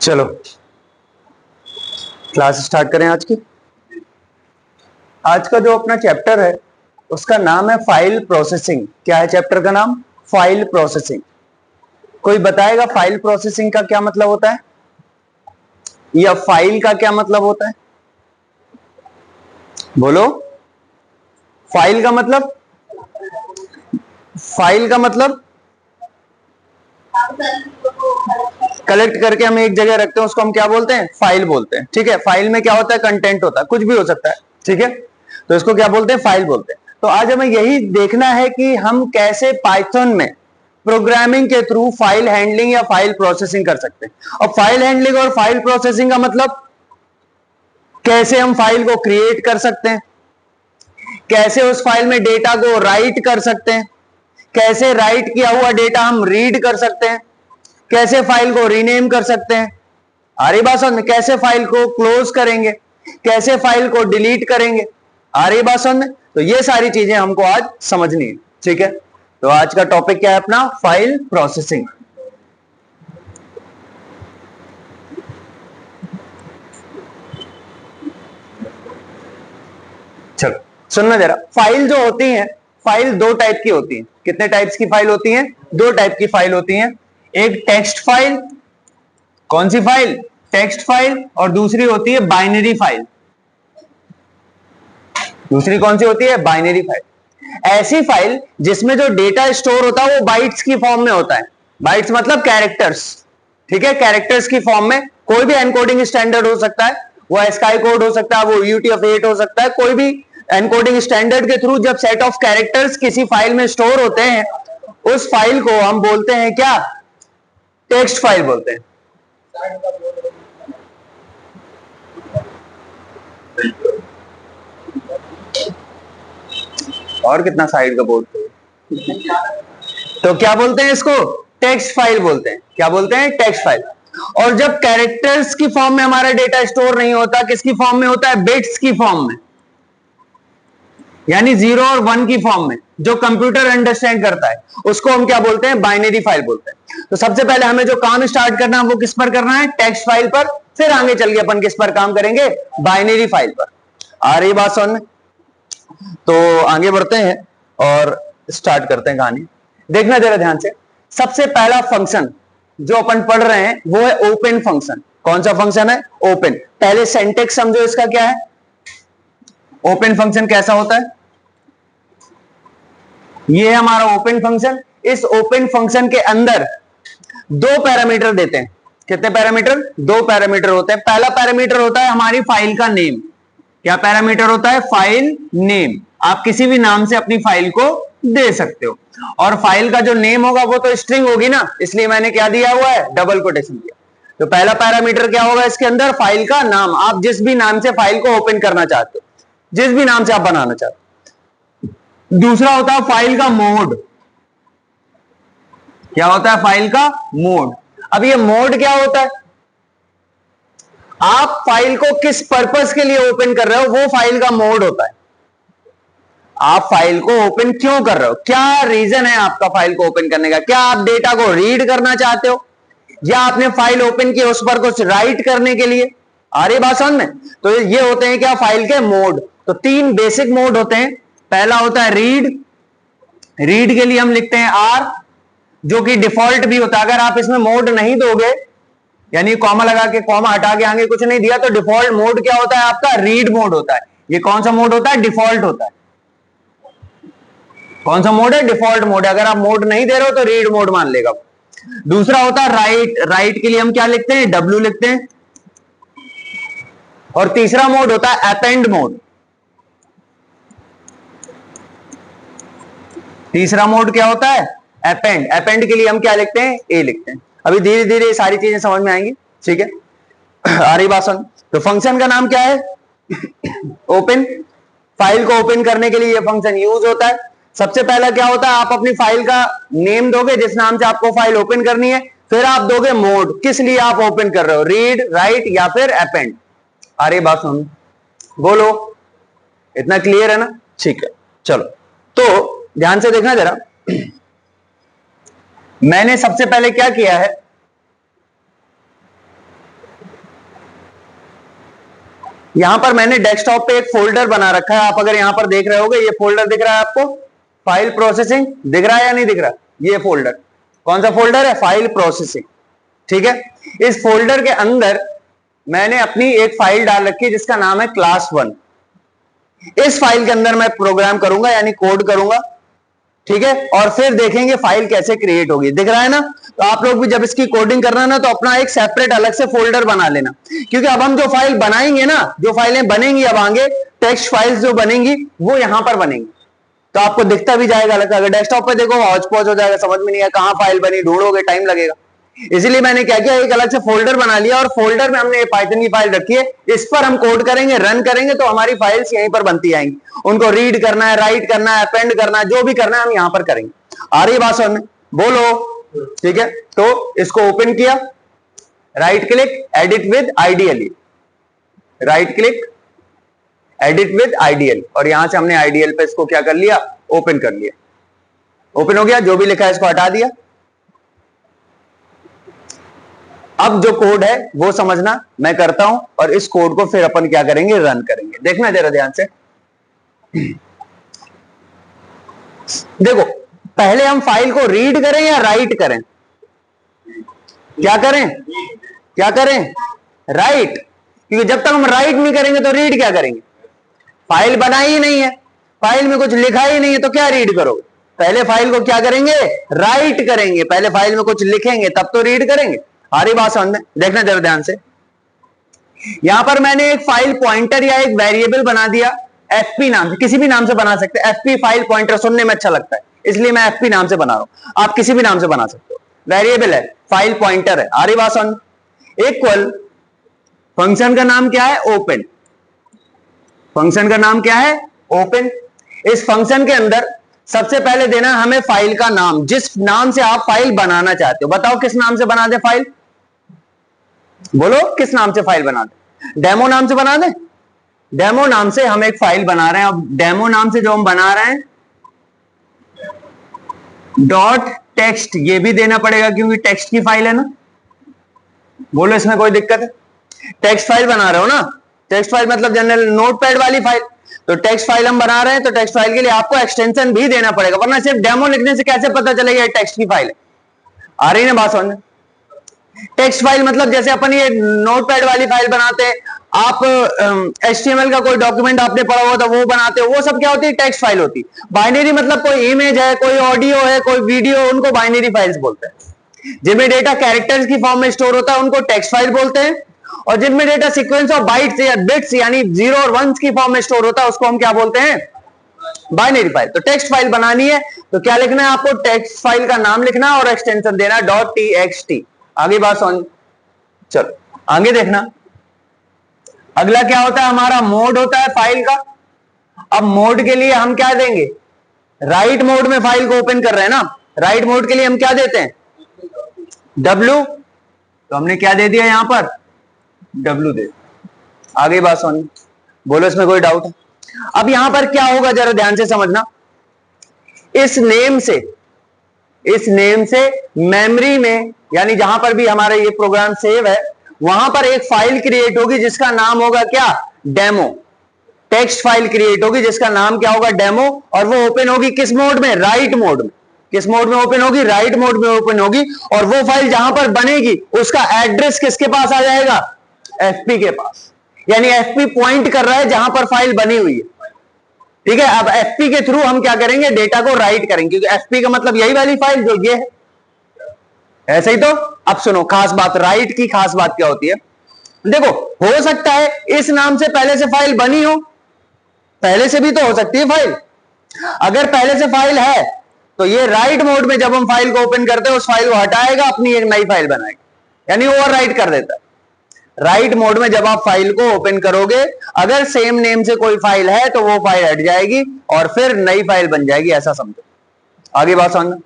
चलो class start करें आज की। आज का जो अपना चैप्टर है उसका नाम है फाइल प्रोसेसिंग। क्या है चैप्टर का नाम? File processing. कोई बताएगा फाइल प्रोसेसिंग का क्या मतलब होता है, या फाइल का क्या मतलब होता है? बोलो। फाइल का मतलब, फाइल का मतलब कलेक्ट करके हम एक जगह रखते हैं, उसको हम क्या बोलते हैं? फाइल बोलते हैं। ठीक है, फाइल में क्या होता है? कंटेंट होता है, कुछ भी हो सकता है। ठीक है, तो इसको क्या बोलते हैं? फाइल बोलते हैं। तो आज हमें यही देखना है कि हम कैसे पाइथन में प्रोग्रामिंग के थ्रू फाइल हैंडलिंग या फाइल प्रोसेसिंग कर सकते हैं। और फाइल हैंडलिंग और फाइल प्रोसेसिंग का मतलब कैसे हम फाइल को क्रिएट कर सकते हैं, कैसे उस फाइल में डेटा को राइट कर सकते हैं, कैसे राइट किया हुआ डेटा हम रीड कर सकते हैं, कैसे फाइल को रीनेम कर सकते हैं। आ रही बात समझ में? कैसे फाइल को क्लोज करेंगे, कैसे फाइल को डिलीट करेंगे। आ रही बात समझ में? तो ये सारी चीजें हमको आज समझनी है। ठीक है, तो आज का टॉपिक क्या है अपना? File processing. चलो सुनना जरा। फाइल जो होती है, फाइल दो टाइप की होती है। कितने टाइप्स की फाइल होती है? दो टाइप की फाइल होती है। एक टेक्स्ट फाइल। कौन सी फाइल? Text file. और दूसरी होती है बाइनरी फाइल। दूसरी कौन सी होती है? Binary file. ऐसी फाइल जिसमें जो डेटा स्टोर होता है वो बाइट्स की फॉर्म में होता है। बाइट्स मतलब कैरेक्टर्स। ठीक है, कैरेक्टर्स की फॉर्म में। कोई भी एनकोडिंग स्टैंडर्ड हो सकता है, वो स्काई कोड हो सकता है, वो UTF-8 हो सकता है। कोई भी एनकोडिंग स्टैंडर्ड के थ्रू जब सेट ऑफ कैरेक्टर्स किसी फाइल में स्टोर होते हैं, उस फाइल को हम बोलते हैं क्या? टेक्स्ट फाइल बोलते हैं। और कितना साइड का बोलते हैं? तो क्या बोलते हैं इसको? टेक्स्ट फाइल बोलते हैं। क्या बोलते हैं? Text file. और जब कैरेक्टर्स की फॉर्म में हमारा डेटा स्टोर नहीं होता, किसकी फॉर्म में होता है? बिट्स की फॉर्म में, यानी 0 और 1 की फॉर्म में, जो कंप्यूटर अंडरस्टैंड करता है, उसको हम क्या बोलते हैं? बाइनरी फाइल बोलते हैं। तो सबसे पहले हमें जो काम स्टार्ट करना है वो किस पर करना है? टेक्स्ट फाइल पर। फिर आगे चल के अपन किस पर काम करेंगे? बाइनरी फाइल पर। आ रही बात समझ में? तो आगे बढ़ते हैं और स्टार्ट करते हैं कहानी। देखना जरा ध्यान से। सबसे पहला फंक्शन जो अपन पढ़ रहे हैं वो है ओपन फंक्शन। कौन सा फंक्शन है? ओपन। पहले सिंटेक्स समझो इसका क्या है। ओपन फंक्शन कैसा होता है? ये है हमारा ओपन फंक्शन। इस ओपन फंक्शन के अंदर दो पैरामीटर देते हैं। कितने पैरामीटर? दो पैरामीटर होते हैं। पहला पैरामीटर होता है हमारी फाइल का नेम। क्या पैरामीटर होता है? File name. आप किसी भी नाम से अपनी फाइल को दे सकते हो, और फाइल का जो नेम होगा वो तो स्ट्रिंग होगी ना, इसलिए मैंने क्या दिया हुआ है? डबल कोटेशन दिया। तो पहला पैरामीटर क्या होगा इसके अंदर? फाइल का नाम। आप जिस भी नाम से फाइल को ओपन करना चाहते हो, जिस भी नाम से आप बनाना चाहते हो। दूसरा होता है फाइल का मोड। क्या होता है? फाइल का मोड। अब ये मोड क्या होता है? आप फाइल को किस पर्पस के लिए ओपन कर रहे हो, वो फाइल का मोड होता है। आप फाइल को ओपन क्यों कर रहे हो? क्या रीजन है आपका फाइल को ओपन करने का? क्या आप डेटा को रीड करना चाहते हो, या आपने फाइल ओपन की उस पर कुछ राइट करने के लिए? आ रही बात समझ में? तो ये होते हैं क्या? फाइल के मोड। तो तीन बेसिक मोड होते हैं। पहला होता है रीड। रीड के लिए हम लिखते हैं R, जो कि डिफॉल्ट भी होता है। अगर आप इसमें मोड नहीं दोगे, यानी कॉमा लगा के, कॉमा हटा के आगे कुछ नहीं दिया, तो डिफॉल्ट मोड क्या होता है आपका? रीड मोड होता है। ये कौन सा मोड होता है? डिफॉल्ट होता है। कौन सा मोड है? डिफॉल्ट मोड है। अगर आप मोड नहीं दे रहे हो तो रीड मोड मान लेगा। दूसरा होता है राइट। राइट के लिए हम क्या लिखते हैं? W लिखते हैं। और तीसरा मोड होता है अपेंड मोड। तीसरा मोड क्या होता है? अपेंड। अपेंड के लिए हम क्या लिखते हैं? A लिखते हैं। अभी धीरे धीरे ये सारी चीजें समझ में आएंगी। ठीक है, आ रही बात समझ? तो फंक्शन का नाम क्या है? ओपन। फाइल को ओपन करने के लिए ये फंक्शन यूज होता है। सबसे पहला क्या होता है? आप अपनी फाइल का नेम दोगे, जिस नाम से आपको फाइल ओपन करनी है। फिर आप दोगे मोड, किस लिए आप ओपन कर रहे हो? रीड, राइट या फिर अपेंड। आ रही बात समझ? बोलो, इतना क्लियर है ना? ठीक है, चलो तो ध्यान से देखना जरा। मैंने सबसे पहले क्या किया है, यहां पर मैंने डेस्कटॉप पे एक फोल्डर बना रखा है, आप अगर यहां पर देख रहे होगे, ये फोल्डर दिख रहा है आपको, फाइल प्रोसेसिंग दिख रहा है या नहीं दिख रहा? ये फोल्डर कौन सा फोल्डर है? File processing. ठीक है, इस फोल्डर के अंदर मैंने अपनी एक फाइल डाल रखी है जिसका नाम है क्लास 1। इस फाइल के अंदर मैं प्रोग्राम करूंगा यानी कोड करूंगा। ठीक है, और फिर देखेंगे फाइल कैसे क्रिएट होगी। दिख रहा है ना? तो आप लोग भी जब इसकी कोडिंग करना ना तो अपना एक सेपरेट अलग से फोल्डर बना लेना, क्योंकि अब हम जो फाइल बनाएंगे ना, जो फाइलें बनेंगी अब आगे, टेक्स्ट फाइल्स जो बनेंगी वो यहां पर बनेंगी, तो आपको दिखता भी जाएगा अलग। अगर डेस्कटॉप पे देखो हौच पौच हो जाएगा, समझ में नहीं आया कहां फाइल बनी, ढूंढोगे टाइम लगेगा। इसलिए मैंने क्या किया, एक अलग से फोल्डर बना लिया और फोल्डर में हमने पाइथन की फाइल रखी है, इस पर हम कोड करेंगे, रन करेंगे तो हमारी फाइल्स यहीं पर बनती आएंगी। उनको रीड करना है, राइट करना है, अपेंड करना है, जो भी करना है हम यहां पर करेंगे। आ रही बात समझ में? बोलो। ठीक है, तो इसको ओपन किया, right click, edit with IDL, right click, edit with IDL, और यहां से हमने आईडीएल पे इसको क्या कर लिया, ओपन कर लिया। ओपन हो गया, जो भी लिखा है इसको हटा दिया। अब जो कोड है वो समझना, मैं करता हूं और इस कोड को फिर अपन क्या करेंगे, रन करेंगे। देखना जरा ध्यान से। देखो, पहले हम फाइल को रीड करें या राइट करें? क्या करें? क्या करें? राइट। क्योंकि जब तक हम राइट नहीं करेंगे तो रीड क्या करेंगे? फाइल बनाई ही नहीं है, फाइल में कुछ लिखा ही नहीं है, तो क्या रीड करोगे? पहले फाइल को क्या करेंगे, राइट करेंगे। पहले फाइल में कुछ लिखेंगे तब तो रीड करेंगे। आ रही बात समझ में? देखना जरा ध्यान से। यहां पर मैंने एक फाइल पॉइंटर या एक वेरिएबल बना दिया एफपी नाम से, किसी भी नाम से बना सकते हैं। एफपी फाइल पॉइंटर सुनने में अच्छा लगता है, इसलिए मैं एफपी नाम से बना रहा हूं, आप किसी भी नाम से बना सकते हो। वेरिएबल है, फाइल पॉइंटर है। आ रही बात समझ? इक्वल, फंक्शन का नाम क्या है, ओपन। फंक्शन का नाम क्या है, ओपन। इस फंक्शन के अंदर सबसे पहले देना हमें फाइल का नाम, जिस नाम से आप फाइल बनाना चाहते हो। बताओ किस नाम से बना दे फाइल? बोलो किस नाम से फाइल बना दे? डेमो नाम से बना दे? डेमो नाम से हम एक फाइल बना रहे हैं। अब डेमो नाम से जो हम बना रहे हैं, डॉट टेक्स्ट, ये भी देना पड़ेगा क्योंकि टेक्स्ट की फाइल है ना। बोलो इसमें कोई दिक्कत है? टेक्स्ट फाइल बना रहे हो ना, टेक्स्ट फाइल मतलब जनरल नोटपैड वाली फाइल, तो टेक्स्ट फाइल हम बना रहे हैं, तो टेक्स्ट फाइल के लिए आपको एक्सटेंशन भी देना पड़ेगा, वरना सिर्फ डेमो लिखने से कैसे पता चलेगा ये टेक्स्ट की फाइल है? आ रही ना बात समझ? टेक्स्ट फाइल मतलब जैसे अपन ये नोटपैड वाली फाइल बनाते हैं, आप HTML का कोई डॉक्यूमेंट आपने पढ़ा हुआ था वो बनाते हो, वो सब क्या होती है, टेक्स्ट फाइल होती है। बाइनरी मतलब कोई इमेज है, कोई ऑडियो है, कोई वीडियो, उनको बाइनरी फाइल्स बोलते हैं। जिनमें डेटा कैरेक्टर्स की फॉर्म में स्टोर होता है उनको टेक्स्ट फाइल बोलते हैं, और जिनमें डेटा सीक्वेंस ऑफ बाइट्स या बिट्स यानी 0 और 1 की फॉर्म में स्टोर होता है उसको हम क्या बोलते हैं, बाइनरी फाइल। तो टेक्स्ट फाइल बनानी है तो क्या लिखना है आपको, टेक्स्ट फाइल का नाम लिखना और एक्सटेंशन देना .txt। आगे बात समझ? चलो आगे देखना। अगला क्या होता है, हमारा मोड होता है फाइल का। अब मोड के लिए हम क्या देंगे, राइट मोड में फाइल को ओपन कर रहे हैं ना, राइट मोड के लिए हम क्या देते हैं, W। तो हमने क्या दे दिया यहां पर, W दे। आगे बात समझ? बोलो इसमें कोई डाउट है? अब यहां पर क्या होगा जरा ध्यान से समझना। इस नेम से मेमोरी में, यानी जहां पर भी हमारा ये प्रोग्राम सेव है वहां पर एक फाइल क्रिएट होगी जिसका नाम होगा क्या, डेमो। टेक्स्ट फाइल क्रिएट होगी जिसका नाम क्या होगा, डेमो। और वो ओपन होगी किस मोड में, राइट मोड में। किस मोड में ओपन होगी, राइट मोड में ओपन होगी। और वो फाइल जहां पर बनेगी उसका एड्रेस किसके पास आ जाएगा, एफपी के पास। यानी एफपी पॉइंट कर रहा है जहां पर फाइल बनी हुई है। ठीक है, अब एफपी के थ्रू हम क्या करेंगे, डेटा को राइट करेंगे, क्योंकि एफपी का मतलब यही वाली फाइल जो ये है, ऐसे ही तो। अब सुनो खास बात, राइट की खास बात क्या होती है। देखो, हो सकता है इस नाम से पहले से फाइल बनी हो, पहले से भी तो हो सकती है फाइल। अगर पहले से फाइल है तो ये राइट मोड में जब हम फाइल को ओपन करते हैं उस फाइल को हटाएगा, अपनी एक नई फाइल बनाएगा, यानी ओवर राइट कर देता है। राइट मोड में जब आप फाइल को ओपन करोगे, अगर सेम नेम से कोई फाइल है तो वो फाइल हट जाएगी और फिर नई फाइल बन जाएगी, ऐसा समझो। आगे बात समझना।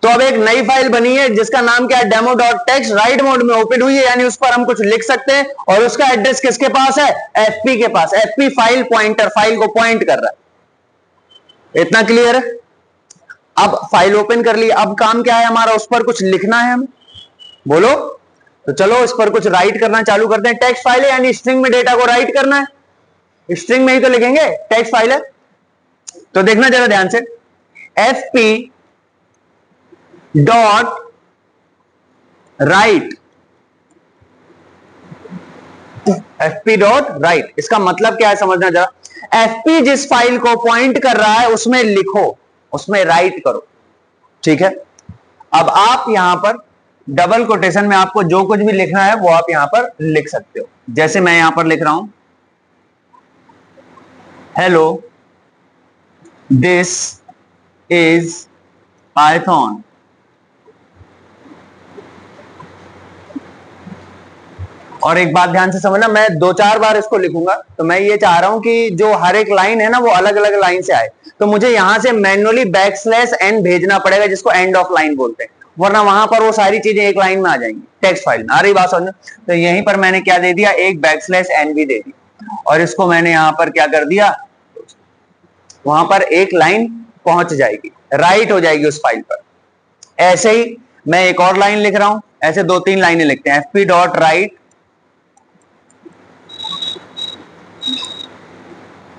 तो अब एक नई फाइल बनी है जिसका नाम क्या है, डेमो.टेक्स्ट, राइट मोड में ओपन हुई है, यानी उस पर हम कुछ लिख सकते हैं और उसका एड्रेस किसके पास है, एफपी के पास। एफपी फाइल पॉइंटर, फाइल को पॉइंट कर रहा है। इतना क्लियर है? अब फाइल ओपन कर ली, अब काम क्या है हमारा, उस पर कुछ लिखना है हमें। बोलो, तो चलो इस पर कुछ राइट करना चालू करते हैं। टेक्स्ट फाइल है यानी स्ट्रिंग में डेटा को राइट करना है, स्ट्रिंग में ही तो लिखेंगे, टेक्स्ट फाइल है। तो देखना जरा ध्यान से, fp dot right, fp dot right, इसका मतलब क्या है समझना जरा। fp जिस फाइल को पॉइंट कर रहा है उसमें लिखो, उसमें राइट करो, ठीक है। अब आप यहां पर डबल कोटेशन में आपको जो कुछ भी लिखना है वो आप यहां पर लिख सकते हो। जैसे मैं यहां पर लिख रहा हूं, हेलो दिस इज पाइथन, और एक बात ध्यान से समझना, मैं 2-4 बार इसको लिखूंगा, तो मैं ये चाह रहा हूं कि जो हर एक लाइन है ना वो अलग अलग लाइन से आए। तो मुझे यहां से मैन्युअली \n भेजना पड़ेगा, जिसको एंड ऑफ लाइन बोलते हैं, वरना वहां पर वो सारी चीजें एक लाइन में आ जाएंगी टेक्स्ट फाइल में। आ रही बात समझ? तो यहीं पर मैंने क्या दे दिया, एक \n भी दे दिया, और इसको मैंने यहां पर क्या कर दिया, वहां पर एक लाइन पहुंच जाएगी, राइट हो जाएगी उस फाइल पर। ऐसे ही मैं एक और लाइन लिख रहा हूं, ऐसे 2-3 लाइनें लिखते हैं, fp dot right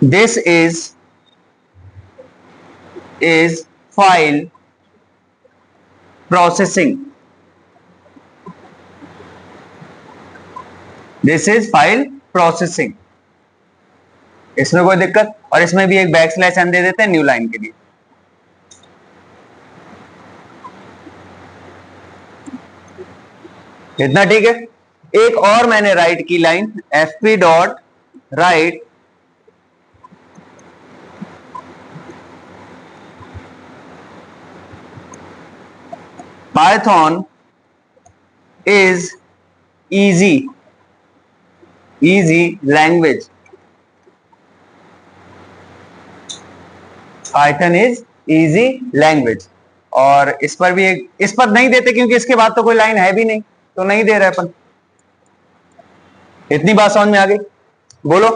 this is file processing, this is file processing. इसमें कोई दिक्कत? और इसमें भी एक \n दे देते हैं न्यू लाइन के लिए। इतना ठीक है। एक और मैंने राइट की line, fp dot right Python is easy language, Python is easy language. और इस पर भी एक, इस पर नहीं देते क्योंकि इसके बाद तो कोई लाइन है भी नहीं, तो नहीं दे रहे अपन। इतनी बात समझ में आ गई? बोलो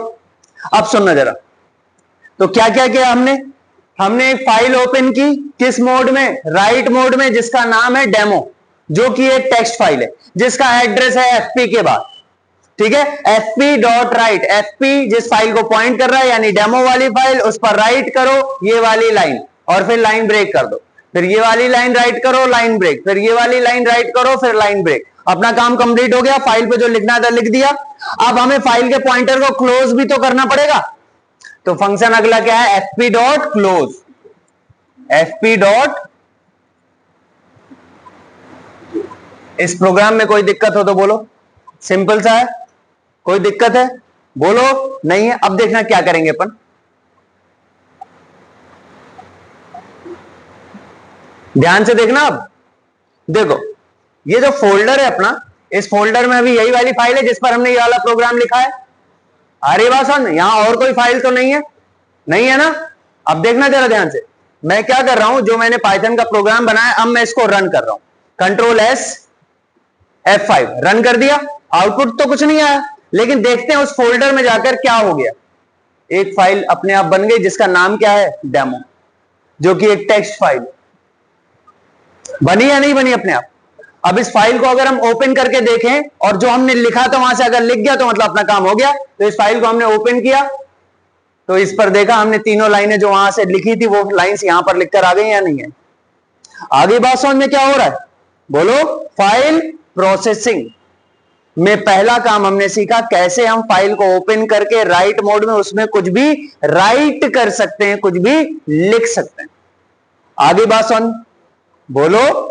अब सुनना जरा। तो क्या क्या किया हमने एक फाइल ओपन की, किस मोड में, राइट मोड में, जिसका नाम है डेमो, जो कि एक टेक्स्ट फाइल है जिसका एड्रेस है fp के बाद, ठीक है। fp डॉट राइट, fp जिस फाइल को पॉइंट कर रहा है यानी डेमो वाली फाइल, उस पर राइट करो ये वाली लाइन, और फिर लाइन ब्रेक कर दो, फिर ये वाली लाइन राइट करो, लाइन ब्रेक, फिर ये वाली लाइन राइट करो, फिर लाइन ब्रेक। अपना काम कंप्लीट हो गया, फाइल पे जो लिखना था लिख दिया। अब हमें फाइल के पॉइंटर को क्लोज भी तो करना पड़ेगा, तो फंक्शन अगला क्या है, fp dot close, fp dot. इस प्रोग्राम में कोई दिक्कत हो तो बोलो, सिंपल सा है, कोई दिक्कत है बोलो, नहीं है। अब देखना क्या करेंगे अपन, ध्यान से देखना। अब देखो ये जो फोल्डर है अपना, इस फोल्डर में अभी यही वाली फाइल है जिस पर हमने ये वाला प्रोग्राम लिखा है। अरे बात समझ, यहां और कोई फाइल तो नहीं है, नहीं है ना। अब देखना जरा ध्यान से, मैं क्या कर रहा हूं, जो मैंने पाइथन का प्रोग्राम बनाया, अब मैं इसको रन कर रहा हूं, कंट्रोल S F5 रन कर दिया। आउटपुट तो कुछ नहीं आया, लेकिन देखते हैं उस फोल्डर में जाकर क्या हो गया। एक फाइल अपने आप बन गई जिसका नाम क्या है, डेमो, जो कि एक टेक्स्ट फाइल बनी या नहीं बनी अपने आप। अब इस फाइल को अगर हम ओपन करके देखें और जो हमने लिखा था वहां से अगर लिख गया तो मतलब अपना काम हो गया। तो इस फाइल को हमने ओपन किया तो इस पर देखा हमने तीनों लाइनें जो वहां से लिखी थी वो लाइंस यहां पर लिखकर आ गई या नहीं है। आगे बात समझ में क्या हो रहा है बोलो। फाइल प्रोसेसिंग में पहला काम हमने सीखा कैसे हम फाइल को ओपन करके राइट मोड में उसमें कुछ भी राइट कर सकते हैं, कुछ भी लिख सकते हैं। आगे बात समझ बोलो,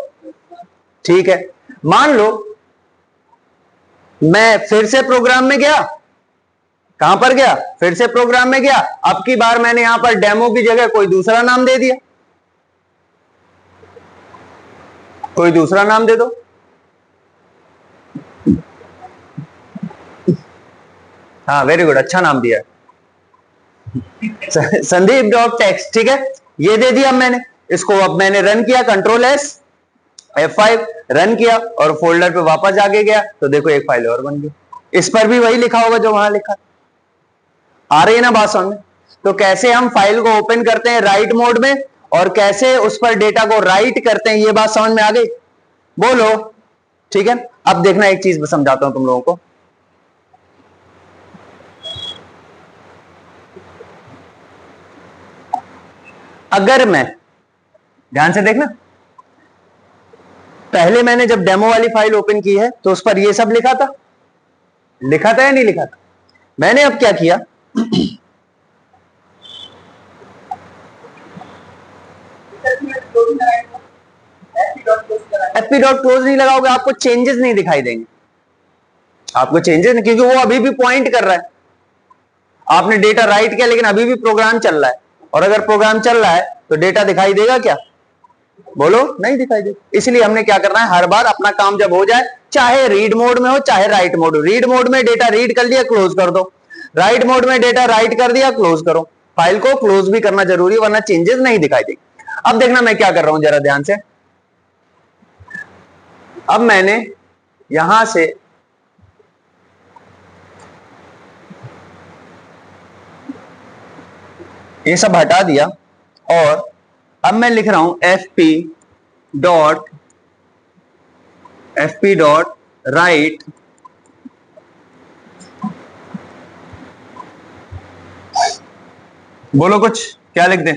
ठीक है। मान लो मैं फिर से प्रोग्राम में गया, कहां पर गया, फिर से प्रोग्राम में गया। अब की बार मैंने यहां पर डेमो की जगह कोई दूसरा नाम दे दिया, कोई दूसरा नाम दे दो। हाँ वेरी गुड, अच्छा नाम दिया, संदीप डॉट टेक्स्ट, ठीक है, ये दे दिया मैंने इसको। अब मैंने रन किया, कंट्रोल S F5 रन किया और फोल्डर पे वापस आगे गया तो देखो एक फाइल और बन गई। इस पर भी वही लिखा होगा जो वहां लिखा। आ रही है ना बात समझ। तो कैसे हम फाइल को ओपन करते हैं राइट मोड में और कैसे उस पर डेटा को राइट करते हैं, ये बात समझ में आ गई बोलो, ठीक है, अब देखना एक चीज समझाता हूं तुम लोगों को। अगर मैं, ध्यान से देखना, पहले मैंने जब डेमो वाली फाइल ओपन की है तो उस पर ये सब लिखा था या नहीं लिखा था? मैंने अब क्या किया, fp डॉट क्लोज नहीं लगाओगे, आपको चेंजेस नहीं दिखाई देंगे, आपको चेंजेस नहीं, क्योंकि वो अभी भी पॉइंट कर रहा है। आपने डेटा राइट किया लेकिन अभी भी प्रोग्राम चल रहा है, और अगर प्रोग्राम चल रहा है तो डेटा दिखाई देगा क्या? बोलो, नहीं दिखाई देगा। इसलिए हमने क्या करना है, हर बार अपना काम जब हो जाए, चाहे रीड मोड में हो चाहे राइट मोड, रीड मोड में डेटा रीड कर लिया क्लोज कर दो, राइट मोड में डेटा राइट कर दिया क्लोज करो। फाइल को क्लोज भी करना जरूरी है, वरना चेंजेस नहीं दिखाई देगी। अब देखना मैं क्या कर रहा हूं, जरा ध्यान से। अब मैंने यहां से ये सब हटा दिया, और अब मैं लिख रहा हूं fp डॉट राइट बोलो कुछ, क्या लिख दें?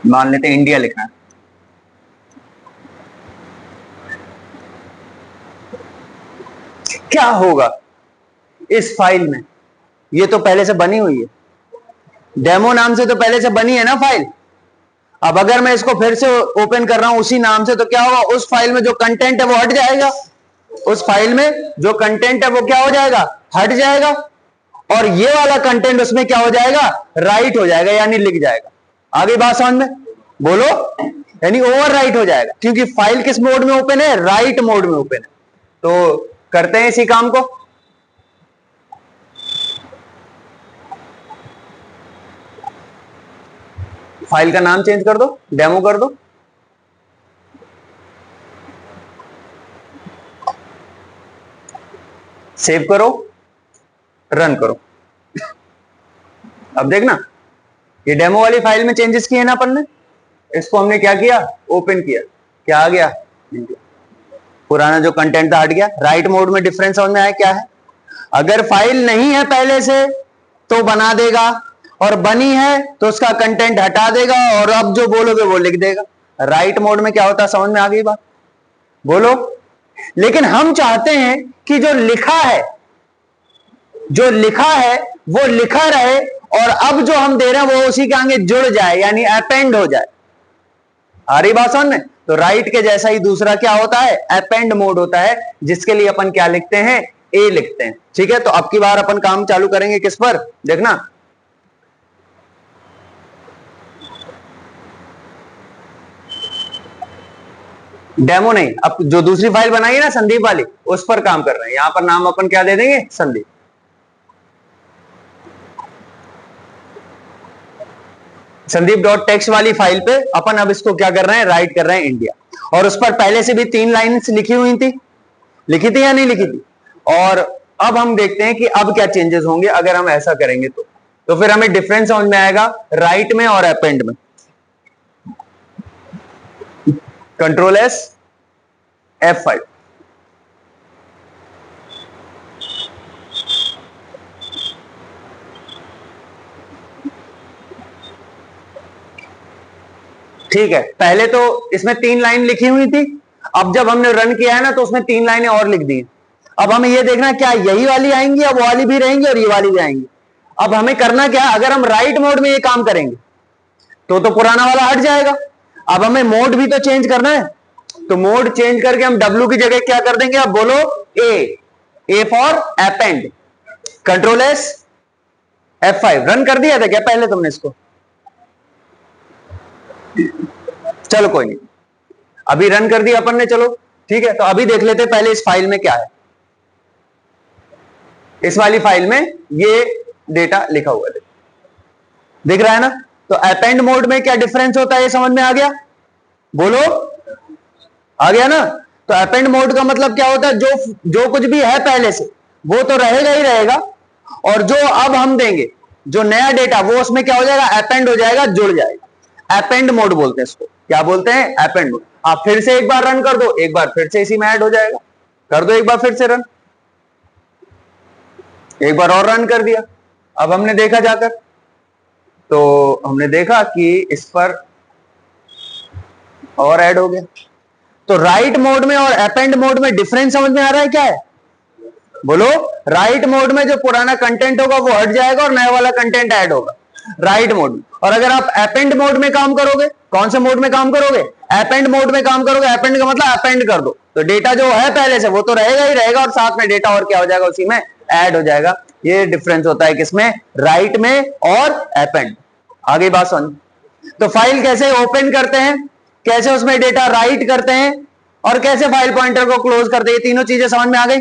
मान लेते हैं इंडिया लिखना है। क्या होगा इस फाइल में? ये तो पहले से बनी हुई है, डेमो नाम से तो पहले से बनी है ना फाइल। अब अगर मैं इसको फिर से ओपन कर रहा हूं उसी नाम से, तो क्या होगा, उस फाइल में जो कंटेंट है वो हट जाएगा, उस फाइल में जो कंटेंट है वो क्या हो जाएगा, हट जाएगा, और ये वाला कंटेंट उसमें क्या हो जाएगा, राइट हो जाएगा, यानी लिख जाएगा। आगे बात समझ में? बोलो, यानी ओवर राइट हो जाएगा, क्योंकि फाइल किस मोड में ओपन है, राइट मोड में ओपन है। तो करते हैं इसी काम को। फाइल का नाम चेंज कर दो, डेमो कर दो, सेव करो, रन करो। अब देखना, ये डेमो वाली फाइल में चेंजेस किए ना अपन ने, इसको हमने क्या किया, ओपन किया, क्या आ गया, पुराना जो कंटेंट था हट गया। राइट मोड में डिफरेंस समझ में आया क्या है? अगर फाइल नहीं है पहले से तो बना देगा, और बनी है तो उसका कंटेंट हटा देगा, और अब जो बोलोगे वो लिख देगा। राइट मोड में क्या होता है, समझ में आ गई बात? बोलो। लेकिन हम चाहते हैं कि जो लिखा है वो लिखा रहे, और अब जो हम दे रहे हैं वो उसी के आगे जुड़ जाए, यानी अपेंड हो जाए। आ रही बात समझ में? तो राइट के जैसा ही दूसरा क्या होता है, अपेंड मोड होता है, जिसके लिए अपन क्या लिखते हैं, ए लिखते हैं। ठीक है, तो अब की बार अपन काम चालू करेंगे किस पर, देखना, डेमो नहीं, अब जो दूसरी फाइल बनाई है ना संदीप वाली, उस पर काम कर रहे हैं। यहां पर नाम अपन क्या दे देंगे, संदीप। संदीप डॉट टेक्स्ट वाली फाइल पे अपन अब इसको क्या कर रहे हैं, राइट कर रहे हैं इंडिया। और उस पर पहले से भी 3 लाइन्स लिखी हुई थी, लिखी थी या नहीं लिखी थी? और अब हम देखते हैं कि अब क्या चेंजेस होंगे अगर हम ऐसा करेंगे तो फिर हमें डिफरेंस समझ में आएगा राइट में और अपेंड में। कंट्रोल एस F5, ठीक है। पहले तो इसमें 3 लाइन लिखी हुई थी, अब जब हमने रन किया है ना तो उसमें 3 लाइनें और लिख दी। अब हमें यह देखना क्या यही वाली आएंगी, अब वाली भी रहेंगी और ये वाली भी आएंगी। अब हमें करना क्या, अगर हम राइट मोड में ये काम करेंगे तो पुराना वाला हट जाएगा। अब हमें मोड भी तो चेंज करना है, तो मोड चेंज करके हम W की जगह क्या कर देंगे, अब बोलो A for append, control S F5। Run कर दिया था क्या पहले तुमने इसको? चलो कोई नहीं, अभी रन कर दिया अपन ने, चलो ठीक है। तो अभी देख लेते पहले इस फाइल में क्या है। इस वाली फाइल में ये डेटा लिखा हुआ है, दिख रहा है ना? तो अपेंड मोड में क्या डिफरेंस होता है, ये समझ में आ गया? बोलो, आ गया ना? तो अपेंड मोड का मतलब क्या होता है, जो कुछ भी है पहले से वो तो रहेगा ही रहेगा, और जो अब हम देंगे जो नया डेटा वो उसमें क्या हो जाएगा, अपेंड हो जाएगा, जुड़ जाएगा। अपेंड मोड बोलते हैं इसको, क्या बोलते हैं, अपेंड मोड। आप फिर से एक बार रन कर दो, एक बार फिर से इसी में ऐड हो जाएगा। कर दो एक बार फिर से रन, एक बार और रन कर दिया। अब हमने देखा जाकर, तो हमने देखा कि इस पर और ऐड हो गया। तो राइट मोड में और अपेंड मोड में डिफरेंस समझ में आ रहा है क्या है? बोलो। राइट मोड में जो पुराना कंटेंट होगा वो हट जाएगा और नया वाला कंटेंट ऐड होगा राइट मोड में। और अगर आप अपेंड मोड में काम करोगे, कौन से मोड में काम करोगे? अपेंड मोड में काम करोगे। अपेंड का मतलब अपेंड कर दो, तो डेटा जो है पहले से वो तो रहेगा ही रहेगा और साथ में डेटा और क्या हो जाएगा, उसी में ऐड हो जाएगा। ये डिफरेंस होता है किसमें? राइट में और अपेंड। आगे बात समझ। तो फाइल कैसे ओपन करते हैं, कैसे उसमें डेटा राइट करते हैं और कैसे फाइल पॉइंटर को क्लोज करते हैं, ये तीनों चीजें समझ में आ गई।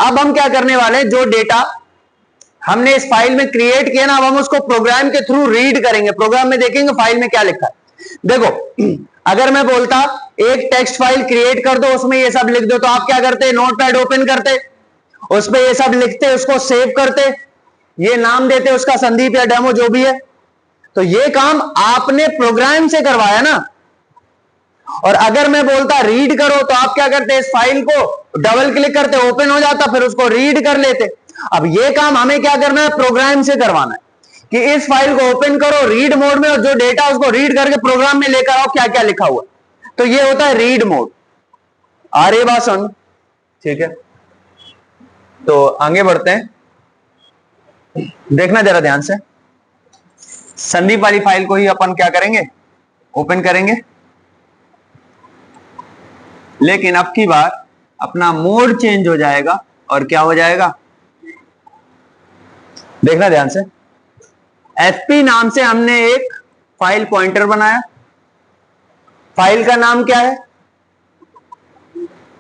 अब हम क्या करने वाले हैं, जो डेटा हमने इस फाइल में क्रिएट किया ना, अब हम उसको प्रोग्राम के थ्रू रीड करेंगे। प्रोग्राम में देखेंगे फाइल में क्या लिखा है। देखो, अगर मैं बोलता एक टेक्स्ट फाइल क्रिएट कर दो, उसमें ये सब लिख दो, तो आप क्या करते? नोटपैड ओपन करते, उसमें ये सब लिखते, उसको सेव करते, ये नाम देते उसका संदीप या डेमो जो भी है। तो ये काम आपने प्रोग्राम से करवाया ना। और अगर मैं बोलता रीड करो, तो आप क्या करते? इस फाइल को डबल क्लिक करते, ओपन हो जाता, फिर उसको रीड कर लेते। अब ये काम हमें क्या करना है? प्रोग्राम से करवाना है कि इस फाइल को ओपन करो रीड मोड में और जो डेटा उसको रीड करके प्रोग्राम में लेकर आओ क्या क्या लिखा हुआ। तो ये होता है रीड मोड। आ रही बात सुन? ठीक है, तो आगे बढ़ते हैं। देखना जरा ध्यान से, संदीप वाली फाइल को ही अपन क्या करेंगे? ओपन करेंगे। लेकिन अब की बार अपना मोड चेंज हो जाएगा और क्या हो जाएगा? देखना ध्यान से। एफपी नाम से हमने एक फाइल पॉइंटर बनाया। फाइल का नाम क्या है?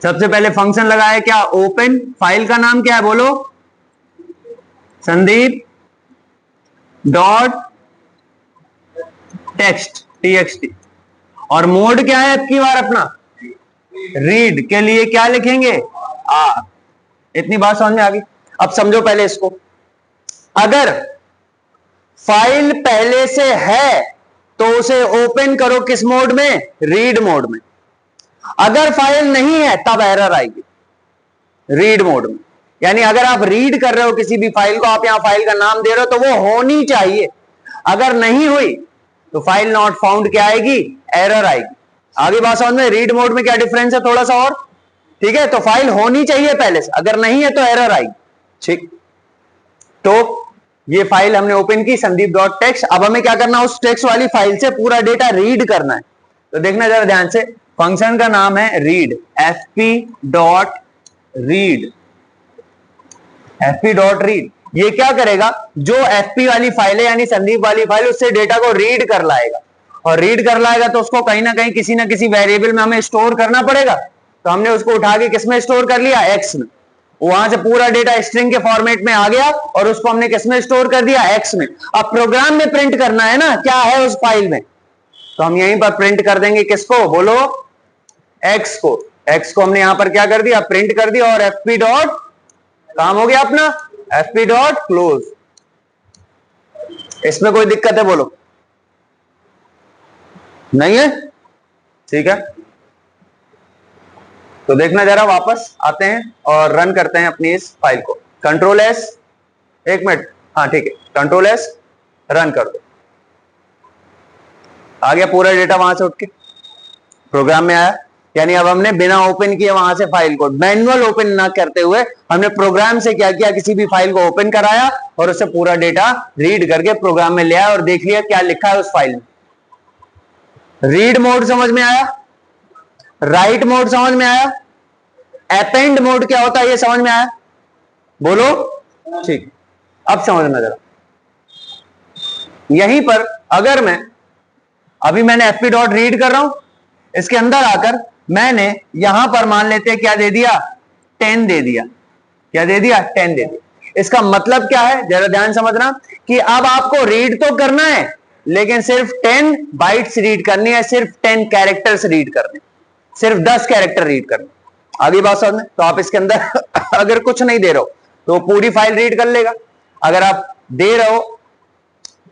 सबसे पहले फंक्शन लगाया क्या? ओपन। फाइल का नाम क्या है? बोलो। Sandeep dot text TXT। और मोड क्या है अब की बार अपना? रीड। के लिए क्या लिखेंगे? इतनी बात समझ में आ गई। अब समझो पहले इसको। अगर फाइल पहले से है तो उसे ओपन करो किस मोड में? रीड मोड में। अगर फाइल नहीं है तब एरर आएगी रीड मोड में। यानी अगर आप रीड कर रहे हो किसी भी फाइल को, आप यहां फाइल का नाम दे रहे हो तो वो होनी चाहिए। अगर नहीं हुई तो फाइल नॉट फाउंड क्या आएगी? एरर आएगी। आगे बात समझ में? रीड मोड में क्या डिफरेंस है थोड़ा सा और, ठीक है। तो फाइल होनी चाहिए पहले से, अगर नहीं है तो एरर आएगी। ठीक, तो ये फाइल हमने ओपन की संदीप डॉट टेक्स्ट। अब हमें क्या करना? उस टेक्स्ट वाली फाइल से पूरा डेटा रीड करना है। तो देखना जरा ध्यान से, फंक्शन का नाम है read. fp dot read, fp dot read. ये क्या करेगा? जो fp वाली फाइल है यानी संदीप वाली फाइल, उससे डेटा को रीड कर लाएगा। और रीड कर लाएगा तो उसको कहीं ना कहीं किसी ना किसी वेरिएबल में हमें स्टोर करना पड़ेगा। तो हमने उसको उठा के किसमें स्टोर कर लिया? एक्स में। वहां से पूरा डेटा स्ट्रिंग के फॉर्मेट में आ गया और उसको हमने किसमें स्टोर कर दिया? एक्स में। अब प्रोग्राम में प्रिंट करना है ना क्या है उस फाइल में, तो हम यहीं पर प्रिंट कर देंगे किसको? बोलो, एक्स को। एक्स को हमने यहां पर क्या कर दिया? प्रिंट कर दिया। और fp डॉट, काम हो गया अपना, fp डॉट क्लोज। इसमें कोई दिक्कत है? बोलो। नहीं है? ठीक है, तो देखना जरा, वापस आते हैं और रन करते हैं अपनी इस फाइल को। कंट्रोल एस, एक मिनट, हाँ ठीक है, कंट्रोल एस, रन कर दो। आ गया पूरा डेटा वहां से उठ के प्रोग्राम में आया। यानी अब हमने बिना ओपन किए वहां से फाइल को, मैनुअल ओपन ना करते हुए हमने प्रोग्राम से क्या किया? किसी भी फाइल को ओपन कराया और उससे पूरा डेटा रीड करके प्रोग्राम में ले आया और देख लिया क्या लिखा है उस फाइल में। रीड मोड समझ में आया? राइट मोड समझ में आया? अपेंड मोड क्या होता है ये समझ में आया? बोलो। ठीक, अब समझना जरा। यहीं पर अगर मैं अभी मैंने fp डॉट रीड कर रहा हूं, इसके अंदर आकर मैंने यहां पर मान लेते हैं क्या दे दिया? 10 दे दिया। क्या दे दिया? 10 दे दिया। इसका मतलब क्या है जरा ध्यान समझना कि अब आपको रीड तो करना है लेकिन सिर्फ 10 बाइट्स रीड करनी है, सिर्फ 10 कैरेक्टर्स रीड करने, सिर्फ 10 कैरेक्टर रीड करने। आगे बात समझ में? तो आप इसके अंदर अगर कुछ नहीं दे रहे हो तो पूरी फाइल रीड कर लेगा। अगर आप दे रहे हो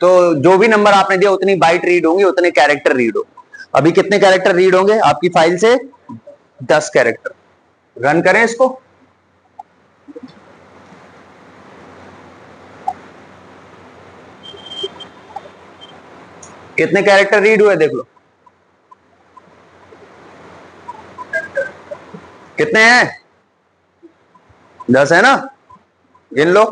तो जो भी नंबर आपने दिया उतनी बाइट रीड होंगी, उतने कैरेक्टर रीड होंगे। अभी कितने कैरेक्टर रीड होंगे आपकी फाइल से? 10 कैरेक्टर। रन करें इसको। कितने कैरेक्टर रीड हुए देख लो, कितने हैं? 10 है ना, गिन लो।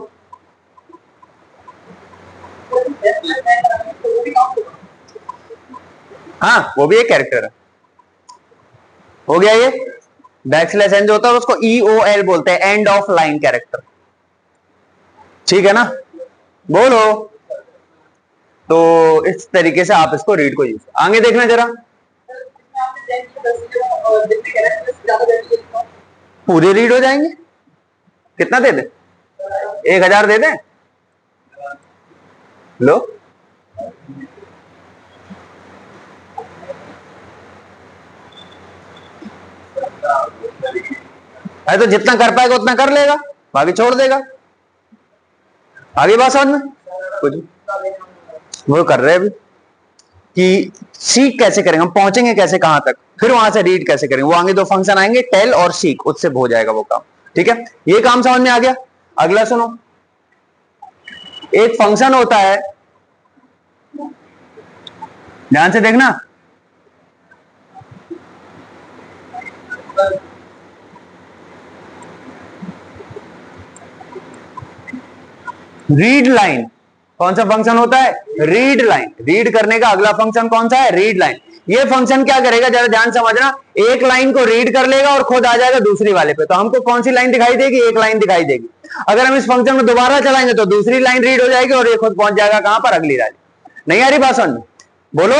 हाँ वो भी एक कैरेक्टर है। हो गया ये। बैकस्लैश एन जो होता है उसको EOL बोलते हैं, एंड ऑफ लाइन कैरेक्टर। ठीक है ना, बोलो। तो इस तरीके से आप इसको रीड को यूज, आगे देखना जरा। पूरे रीड हो जाएंगे। कितना दे दे? 1000 दे दें? लो, अरे तो जितना कर पाएगा उतना कर लेगा, बाकी छोड़ देगा। आगे बात समझ में? कुछ वो कर रहे हैं अभी कि सीक कैसे करेंगे, हम पहुंचेंगे कैसे कहां तक, फिर वहां से रीड कैसे करेंगे। वो आगे दो फंक्शन आएंगे, टेल और सीक, उससे हो जाएगा वो काम। ठीक है, ये काम समझ में आ गया। अगला सुनो, एक फंक्शन होता है, ध्यान से देखना। रीड लाइन, कौन सा फंक्शन होता है? Read line. रीड करने का अगला फंक्शन कौन सा है? Read line. ये फंक्शन क्या करेगा, जरा ध्यान समझना। एक लाइन को रीड कर लेगा और खुद आ जाएगा दूसरी वाले पे। तो हमको कौन सी लाइन दिखाई देगी? एक लाइन दिखाई देगी। अगर हम इस फंक्शन को दोबारा चलाएंगे तो दूसरी लाइन रीड हो जाएगी और ये खुद पहुंच जाएगा कहां पर? अगली लाइन। नहीं आ रही बात समझ में? बोलो,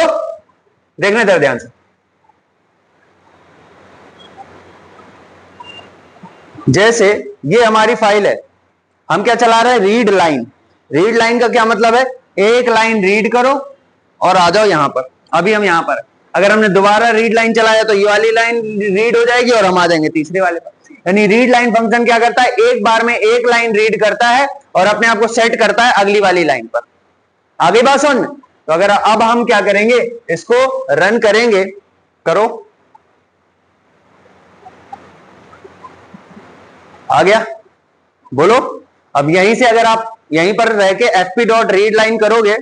देखना जरा ध्यान से। जैसे ये हमारी फाइल है, हम क्या चला रहे हैं? Read line. रीड लाइन का क्या मतलब है? एक लाइन रीड करो और आ जाओ यहां पर। अभी हम यहां पर, अगर हमने दोबारा रीड लाइन चलाया तो ये वाली लाइन रीड हो जाएगी और हम आ जाएंगे तीसरे वाले पर। यानी रीड लाइन फंक्शन क्या करता है? एक बार में एक लाइन रीड करता है और अपने आप को सेट करता है अगली वाली लाइन पर। आगे बात सुन। तो अगर अब हम क्या करेंगे, इसको रन करेंगे, करो, आ गया, बोलो। अब यहीं से अगर आप यहीं पर रह के fp.readline करोगे,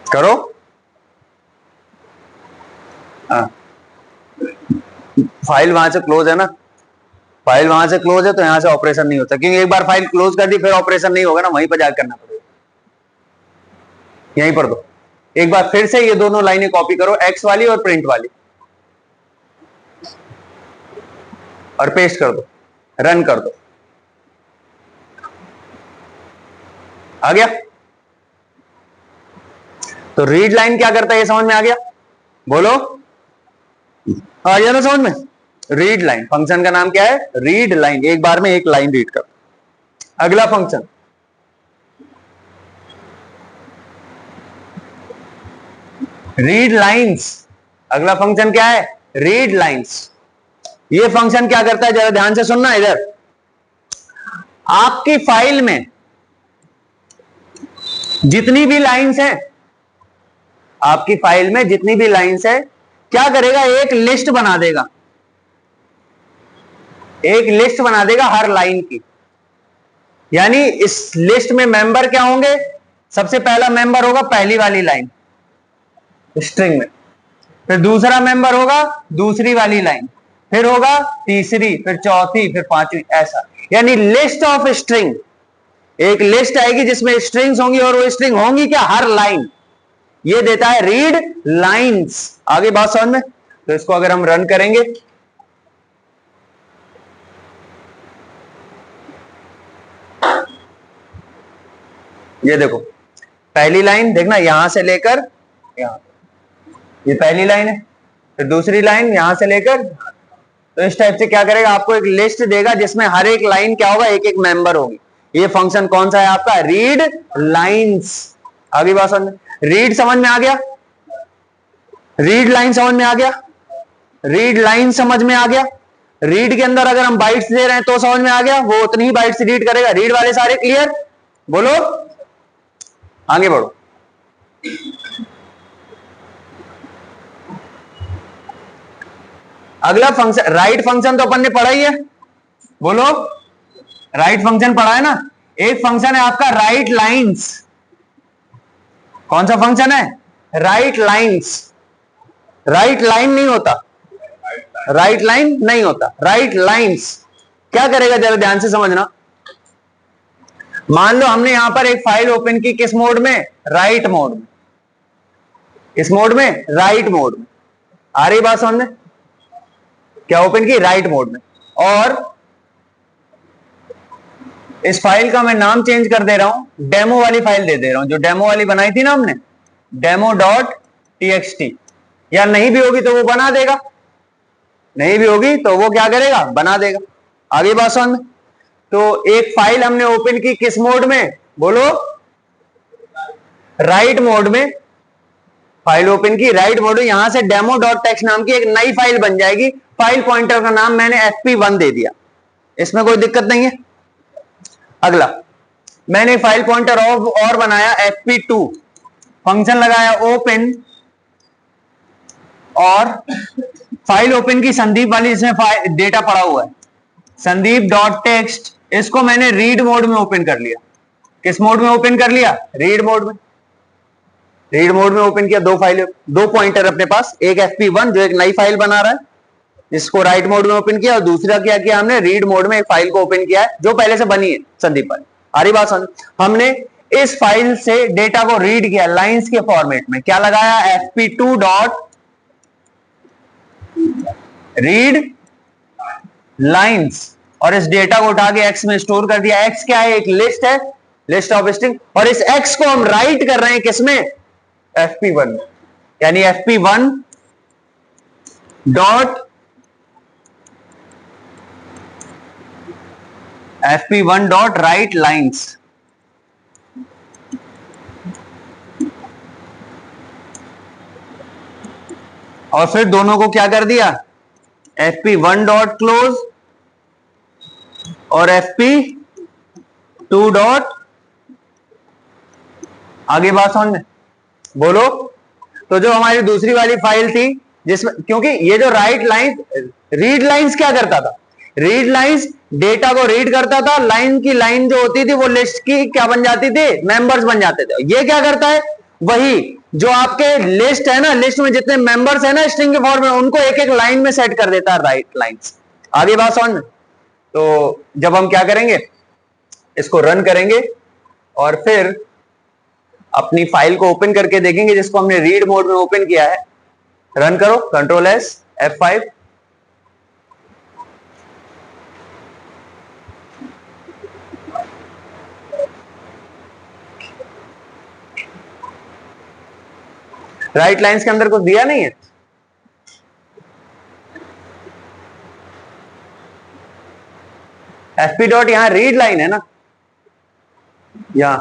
करो। हाँ, फाइल वहां से क्लोज है ना, फाइल वहां से क्लोज है तो यहां से ऑपरेशन नहीं होता, क्योंकि एक बार फाइल क्लोज कर दी फिर ऑपरेशन नहीं होगा ना, वहीं पर जाकर करना पड़ेगा। यहीं पर दो, एक बार फिर से ये दोनों लाइनें कॉपी करो, एक्स वाली और प्रिंट वाली, और पेस्ट कर दो, रन कर दो। आ गया? तो रीड लाइन क्या करता है ये समझ में आ गया? बोलो, आ गया ना समझ में? रीड लाइन फंक्शन का नाम क्या है? Read line. एक बार में एक लाइन रीड कर। अगला फंक्शन रीड लाइंस। अगला फंक्शन क्या है? Read lines. ये फंक्शन क्या करता है, जरा ध्यान से सुनना। इधर आपकी फाइल में जितनी भी लाइंस हैं, आपकी फाइल में जितनी भी लाइंस है, क्या करेगा? एक लिस्ट बना देगा, एक लिस्ट बना देगा हर लाइन की। यानी इस लिस्ट में मेंबर क्या होंगे? सबसे पहला मेंबर होगा पहली वाली लाइन स्ट्रिंग में, फिर दूसरा मेंबर होगा दूसरी वाली लाइन, फिर होगा तीसरी, फिर चौथी, फिर पांचवी, ऐसा। यानी लिस्ट ऑफ स्ट्रिंग, एक लिस्ट आएगी जिसमें स्ट्रिंग्स होंगी, और वो स्ट्रिंग होंगी क्या? हर लाइन। ये देता है रीड लाइंस। आगे बात समझ में? तो इसको अगर हम रन करेंगे, ये देखो पहली लाइन देखना, यहां से लेकर यहां, ये पहली लाइन है, फिर दूसरी लाइन यहां से लेकर। तो इस टाइप से क्या करेगा? आपको एक लिस्ट देगा जिसमें हर एक लाइन क्या होगा? एक एक मेंबर होगी। ये फंक्शन कौन सा है आपका? Read lines. आगे बात समझ में? रीड समझ में आ गया? रीड लाइन समझ में आ गया? रीड लाइन समझ में आ गया? रीड के अंदर अगर हम बाइट्स दे रहे हैं तो समझ में आ गया, वो उतनी ही बाइट्स रीड करेगा। रीड वाले सारे क्लियर? बोलो, आगे बढ़ो। अगला फंक्शन, राइट फंक्शन तो अपन ने पढ़ा ही है, बोलो, राइट फंक्शन पढ़ा है ना। एक फंक्शन है आपका राइट लाइंस। कौन सा फंक्शन है? Right lines. राइट लाइन नहीं होता, राइट लाइन नहीं होता, राइट लाइंस। क्या करेगा जरा ध्यान से समझना। मान लो हमने यहां पर एक फाइल ओपन की, किस मोड में? राइट मोड में। इस मोड में, राइट मोड में। आ रही बात समझ में? क्या ओपन की? राइट मोड में। और इस फाइल का मैं नाम चेंज कर दे रहा हूं, डेमो वाली फाइल दे रहा हूं, जो डेमो वाली बनाई थी ना हमने, डेमो डॉट टीएक्सटी। या नहीं भी होगी तो वो बना देगा, नहीं भी होगी तो वो क्या करेगा? बना देगा। आगे बात समझ में? तो एक फाइल हमने ओपन की किस मोड में? बोलो, राइट मोड में। फाइल ओपन की राइट मोड में, यहां से डेमो डॉट टेक्स्ट नाम की एक नई फाइल बन जाएगी। फाइल पॉइंटर का नाम मैंने fp1 दे दिया, इसमें कोई दिक्कत नहीं है। अगला, मैंने फाइल पॉइंटर और बनाया fp2, फंक्शन लगाया ओपन, और फाइल ओपन की संदीप वाली, इसमें डेटा पड़ा हुआ है, संदीप डॉट टेक्स्ट, इसको मैंने रीड मोड में ओपन कर लिया। किस मोड में ओपन कर लिया? रीड मोड में। रीड मोड में ओपन किया, दो फाइल, दो पॉइंटर अपने पास, एक fp1 जो एक नई फाइल बना रहा है, इसको राइट मोड में ओपन किया, और दूसरा क्या किया हमने? रीड मोड में एक फाइल को ओपन किया है जो पहले से बनी है संदीप वाली। आ रही बात समझ? हमने इस फाइल से डेटा को रीड किया लाइंस के फॉर्मेट में। क्या लगाया? fp2 डॉट रीड लाइंस, और इस डेटा को उठा के एक्स में स्टोर कर दिया। एक्स क्या है? एक लिस्ट है, लिस्ट ऑफ स्ट्रिंग, और इस एक्स को हम राइट कर रहे हैं किसमें? fp1 में। यानी fp1 dot fp1 dot right lines. और फिर दोनों को क्या कर दिया? fp1 डॉट क्लोज और fp2 डॉट, आगे बात समझ में? बोलो। तो जो हमारी दूसरी वाली फाइल थी जिसमें, क्योंकि ये जो राइट लाइन, रीड लाइंस क्या करता था? रीड लाइंस डेटा को रीड करता था, लाइन की लाइन जो होती थी वो लिस्ट की क्या बन जाती थी? मेंबर्स बन जाते थे। ये क्या करता है? वही जो आपके लिस्ट है ना, लिस्ट में जितने मेंबर्स है ना स्ट्रिंग के फॉर्म में, उनको एक एक लाइन में सेट कर देता है राइट लाइंस। आगे बात समझ में? तो जब हम क्या करेंगे, इसको रन करेंगे और फिर अपनी फाइल को ओपन करके देखेंगे जिसको हमने रीड मोड में ओपन किया है। रन करो, control S F5। Right lines के अंदर कुछ दिया नहीं है। fp डॉट यहां रीड लाइन है ना, यहां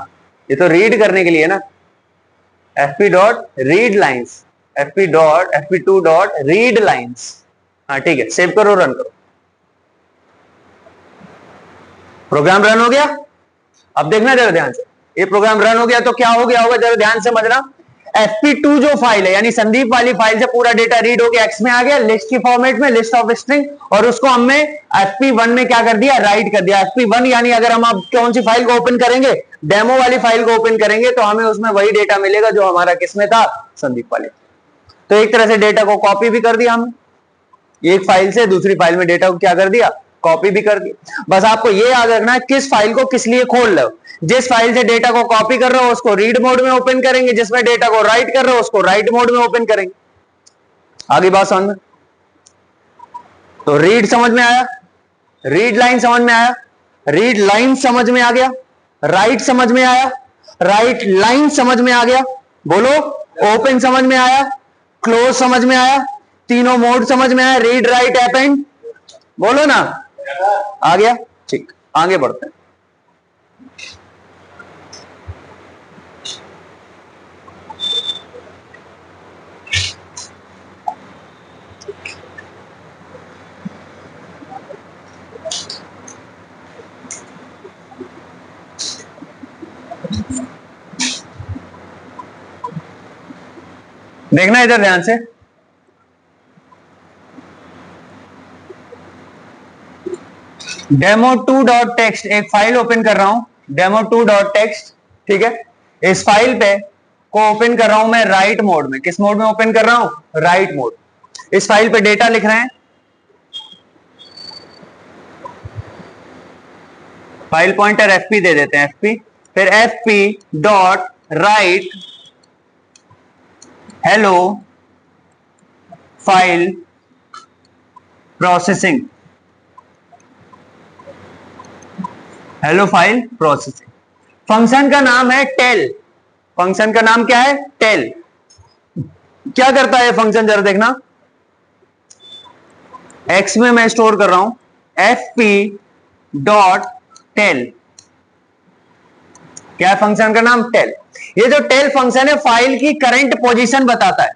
ये तो रीड करने के लिए ना, fp dot read lines, fp2 dot read lines. हाँ ठीक है, सेव करो, रन करो। प्रोग्राम रन हो गया। अब देखना जरा ध्यान से, ये प्रोग्राम रन हो गया तो क्या हो गया होगा, जरा ध्यान से समझना। fp2 जो फाइल है, यानी संदीप वाली फाइल से पूरा डेटा रीड होकर एक्स में आ गया, लिस्ट की फॉर्मेट में, लिस्ट ऑफ स्ट्रिंग, और उसको हमने fp1 में क्या कर दिया? राइट कर दिया। fp1 यानी अगर हम अब कौन सी फाइल को ओपन करेंगे? डेमो वाली फाइल को ओपन करेंगे तो हमें उसमें वही डेटा मिलेगा जो हमारा किसमें था? संदीप वाले। तो एक तरह से डेटा को कॉपी भी कर दिया हमने, एक फाइल से दूसरी फाइल में डेटा को क्या कर दिया? कॉपी भी कर दिया। बस आपको ये याद रखना है किस फाइल को किस लिए खोल रहे हो। जिस फाइल से डेटा को कॉपी कर रहे हो उसको रीड मोड में ओपन करेंगे, जिसमें डेटा को राइट कर रहे हो उसको राइट मोड में ओपन करेंगे। आगे बात समझ में? तो रीड समझ में आया, रीड लाइन समझ में आया, रीड लाइन समझ में आ गया, राइट समझ में आया, राइट लाइन समझ में आ गया, बोलो। ओपन समझ में आया, क्लोज समझ में आया, तीनों मोड समझ में आया, रीड राइट अपेंड, बोलो ना, आ गया। ठीक, आगे बढ़ते हैं। देखना इधर ध्यान से, demo2.txt एक फाइल ओपन कर रहा हूं, demo2.txt, ठीक है। इस फाइल पे को ओपन कर रहा हूं मैं राइट मोड में। किस मोड में ओपन कर रहा हूं? Right mode. इस फाइल पे डेटा लिख रहे हैं, फाइल पॉइंटर एफपी दे देते हैं, एफपी, फिर FP dot right hello file processing, hello file processing. Function का नाम है टेल, फंक्शन का नाम क्या है? टेल। क्या करता है फंक्शन, जरा देखना, एक्स में मैं स्टोर कर रहा हूं fp डॉट टेल, क्या है फंक्शन का नाम? टेल। ये जो टेल फंक्शन है फाइल की करंट पोजीशन बताता है।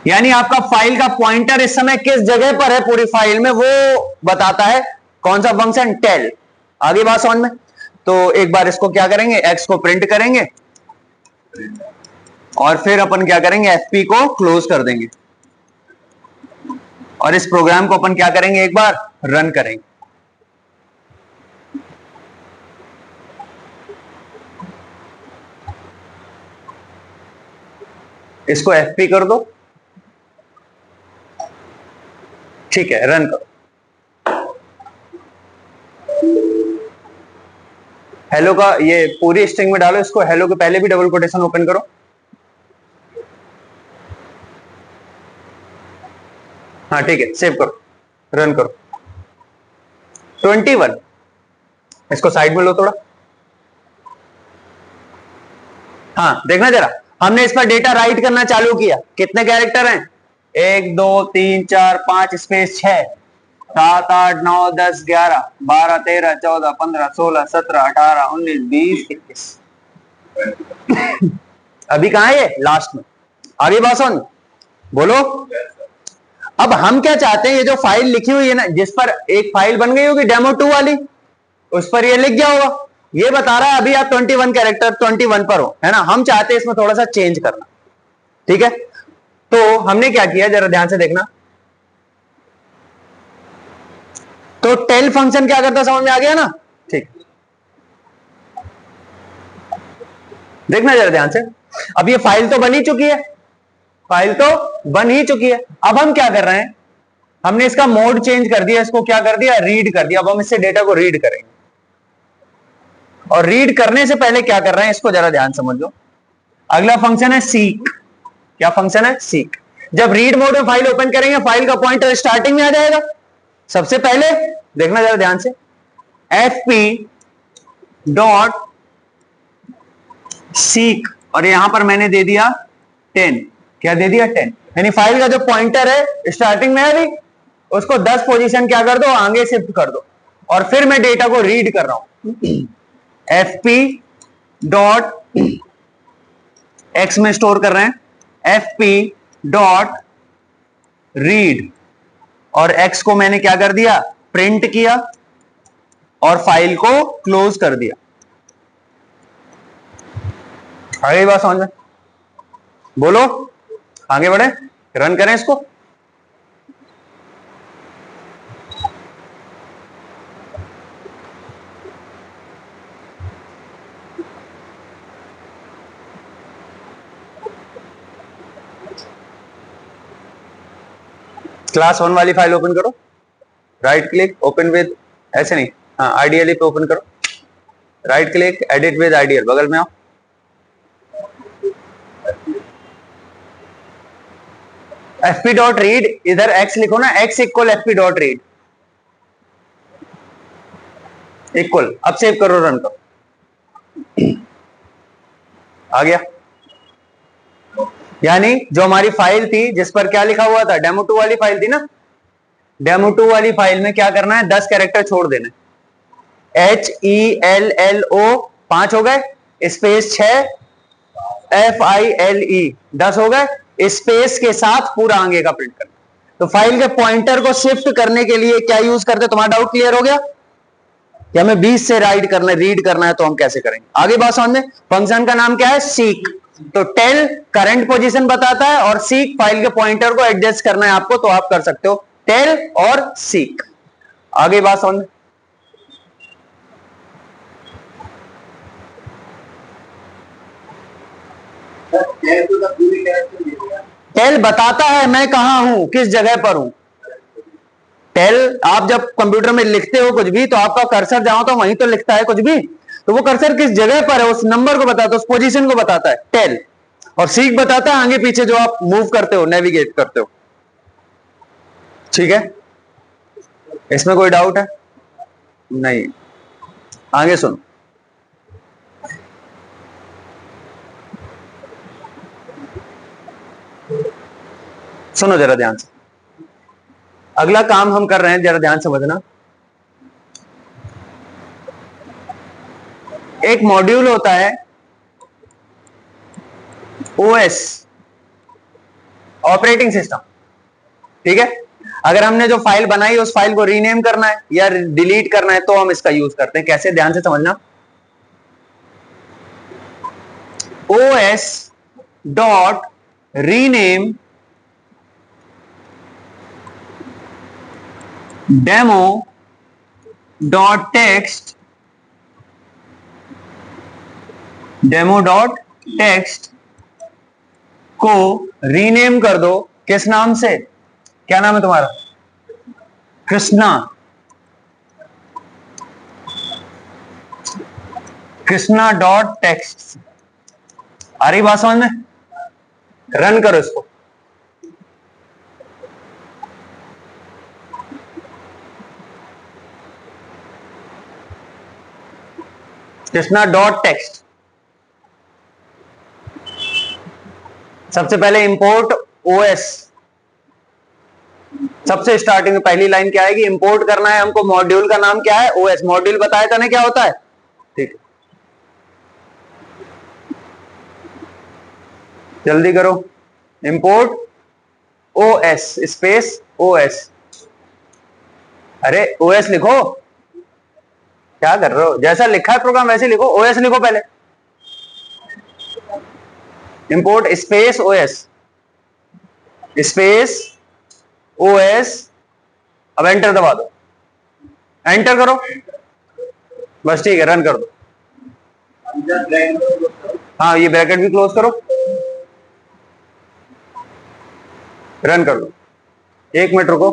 यानी आपका फाइल का पॉइंटर इस समय किस जगह पर है पूरी फाइल में, वो बताता है कौन सा फंक्शन? टेल। आगे बात समझ में? तो एक बार इसको क्या करेंगे, एक्स को प्रिंट करेंगे और फिर अपन क्या करेंगे, एफपी को क्लोज कर देंगे और इस प्रोग्राम को अपन क्या करेंगे, एक बार रन करेंगे। इसको एफपी कर दो, ठीक है, रन करो। हेलो का ये पूरी स्ट्रिंग में डालो, इसको हेलो के पहले भी डबल कोटेशन ओपन करो। हाँ ठीक है, सेव करो, रन करो। 21, इसको साइड में लो थोड़ा। हाँ देखना जरा, हमने इस पर डेटा राइट करना चालू किया। कितने कैरेक्टर हैं? 1 2 3 4 5 स्पेस 6 7 8 9 10 11 12 13 14 15 16 17 18 19 20 21। अभी कहां है ये? लास्ट में। आगे बात सुन, बोलो। अब हम क्या चाहते हैं, ये जो फाइल लिखी हुई है ना, जिस पर एक फाइल बन गई होगी डेमो2 वाली, उस पर ये लिख गया होगा। ये बता रहा है अभी आप 21 कैरेक्टर 21 पर हो, है ना। हम चाहते हैं इसमें थोड़ा सा चेंज करना, ठीक है। तो हमने क्या किया, जरा ध्यान से देखना। तो टेल फंक्शन क्या करता, समझ में आ गया ना? ठीक, देखना जरा ध्यान से। अब ये फाइल तो बन ही चुकी है, फाइल तो बन ही चुकी है। अब हम क्या कर रहे हैं, हमने इसका मोड चेंज कर दिया, इसको क्या कर दिया, रीड कर दिया। अब हम इससे डेटा को रीड करेंगे और रीड करने से पहले क्या कर रहे हैं, इसको जरा ध्यान समझो। अगला फंक्शन है सीक। क्या फंक्शन है? सीक। जब रीड मोड में फाइल ओपन करेंगे, फाइल का पॉइंटर स्टार्टिंग में आ जाएगा। सबसे पहले देखना जरा ध्यान से, fp डॉट सीक, और यहां पर मैंने दे दिया 10। क्या दे दिया? 10। यानी फाइल का जो पॉइंटर है स्टार्टिंग में है अभी, उसको 10 पोजीशन क्या कर दो, आगे शिफ्ट कर दो। और फिर मैं डेटा को रीड कर रहा हूं, fp डॉट एक्स में स्टोर कर रहे हैं, fp डॉट रीड, और x को मैंने क्या कर दिया, प्रिंट किया और फाइल को क्लोज कर दिया। आगे बात समझ में? बोलो, आगे बढ़े, रन करें इसको। क्लास 1 वाली फाइल ओपन करो, राइट क्लिक, ओपन विद, ऐसे नहीं, हाँ आईडीएल पे ओपन करो, right click, edit with IDL, बगल में आओ। fp डॉट रीड, इधर x लिखो ना, x equal fp dot read equal. अब सेव करो, रन करो। आ गया। यानी जो हमारी फाइल थी जिस पर क्या लिखा हुआ था, डेमो2 वाली फाइल थी ना, डेमो2 वाली फाइल में क्या करना है, 10 कैरेक्टर छोड़ देने। HELLO 5 हो गए, स्पेस 6 FILE 10 हो गए, स्पेस के साथ पूरा आगे का प्रिंट करना। तो फाइल के पॉइंटर को शिफ्ट करने के लिए क्या यूज करते हैं? तुम्हारा डाउट क्लियर हो गया कि हमें 20 से रीड करना है तो हम कैसे करेंगे? आगे बात समझ में। फंक्शन का नाम क्या है? सीक। तो टेल करंट पोजीशन बताता है और सीक फाइल के पॉइंटर को एडजस्ट करना है आपको, तो आप कर सकते हो टेल और सीक। आगे बात समझ में। टेल बताता है मैं कहां हूं, किस जगह पर हूं। टेल आप जब कंप्यूटर में लिखते हो कुछ भी तो आपका कर्सर जहां तो वहीं तो लिखता है कुछ भी, तो वो कर्सर किस जगह पर है उस नंबर को बताता है, उस पोजीशन को बताता है टेल। और सीक बताता है आगे पीछे जो आप मूव करते हो, नेविगेट करते हो। ठीक है, इसमें कोई डाउट है? नहीं। आगे सुनो, सुनो जरा ध्यान से। अगला काम हम कर रहे हैं, जरा ध्यान समझना। एक मॉड्यूल होता है ओएस, ऑपरेटिंग सिस्टम। ठीक है, अगर हमने जो फाइल बनाई उस फाइल को रीनेम करना है या डिलीट करना है तो हम इसका यूज करते हैं। कैसे? ध्यान से समझना। OS dot rename demo dot text, demo dot text को रीनेम कर दो। किस नाम से? क्या नाम है तुम्हारा? कृष्णा। Krishna dot text. आ रही बात समझ में? रन करो इसको। Krishna dot text. सबसे पहले इंपोर्ट ओएस, सबसे स्टार्टिंग में पहली लाइन क्या आएगी? इंपोर्ट करना है हमको। मॉड्यूल का नाम क्या है? ओएस। मॉड्यूल बताया था ना क्या होता है? ठीक है, जल्दी करो। Import OS space OS. अरे ओएस लिखो, क्या कर रहे हो? जैसा लिखा है प्रोग्राम वैसे लिखो, ओएस लिखो पहले। Import space OS, space OS. अब एंटर दबा दो, एंटर करो बस। ठीक है, रन कर दो। हाँ, ये ब्रैकेट भी क्लोज करो, रन कर दो। 1 मिनट रुको,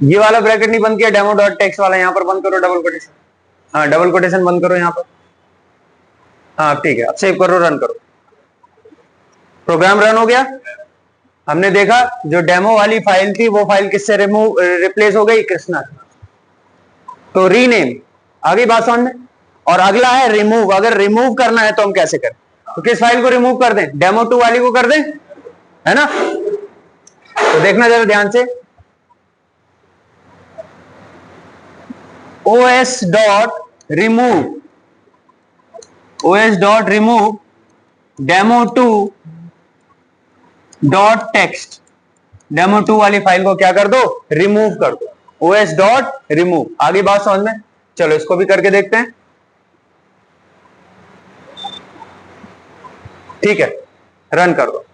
ये वाला ब्रैकेट नहीं बंद किया, डेमो डॉट टेक्स्ट वाला यहां पर बंद करो, डबल कोटेशन। हाँ, डबल कोटेशन बंद करो यहां पर। हाँ ठीक है, अब सेव करो, रन करो। प्रोग्राम रन हो गया। हमने देखा जो डेमो वाली फाइल थी वो फाइल किससे रिप्लेस हो गई? कृष्णा। तो रीनेम। आगे बात समझ में। और अगला है रिमूव। अगर रिमूव करना है तो हम कैसे करें? तो किस फाइल को रिमूव कर दें? डेमो 2 वाली को कर दें, है ना? तो देखना जरा ध्यान से। os dot remove, os dot remove demo 2 dot text. Demo 2 वाली फाइल को क्या कर दो? रिमूव कर दो। os dot remove. आगे बात समझ में। चलो इसको भी करके देखते हैं। ठीक है, रन कर दो।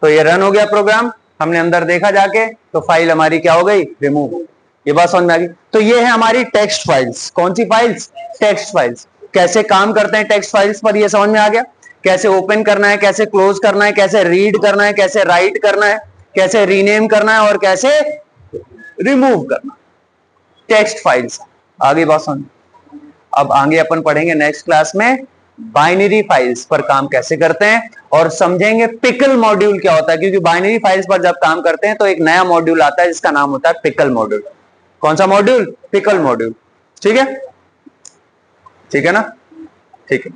तो ये रन हो गया प्रोग्राम। हमने अंदर देखा जाके तो फाइल हमारी क्या हो गई? रिमूव हो गई। ये बात समझ में आ गई। तो ये है हमारी टेक्स्ट फाइल्स। कौन सी फाइल्स? Text files. कैसे काम करते हैं टेक्स्ट फाइल्स पर, ये समझ में आ गया। कैसे ओपन करना है, कैसे क्लोज करना है, कैसे रीड करना है, कैसे राइट करना है, कैसे रीनेम करना है और कैसे रिमूव करना। Text files. आगे बात समझ। अब आगे अपन पढ़ेंगे नेक्स्ट क्लास में बाइनरी फाइल्स पर काम कैसे करते हैं और समझेंगे पिकल मॉड्यूल क्या होता है। क्योंकि बाइनरी फाइल्स पर जब काम करते हैं तो एक नया मॉड्यूल आता है जिसका नाम होता है पिकल मॉड्यूल। कौन सा मॉड्यूल? Pickle module. ठीक है, ठीक है ना? ठीक है।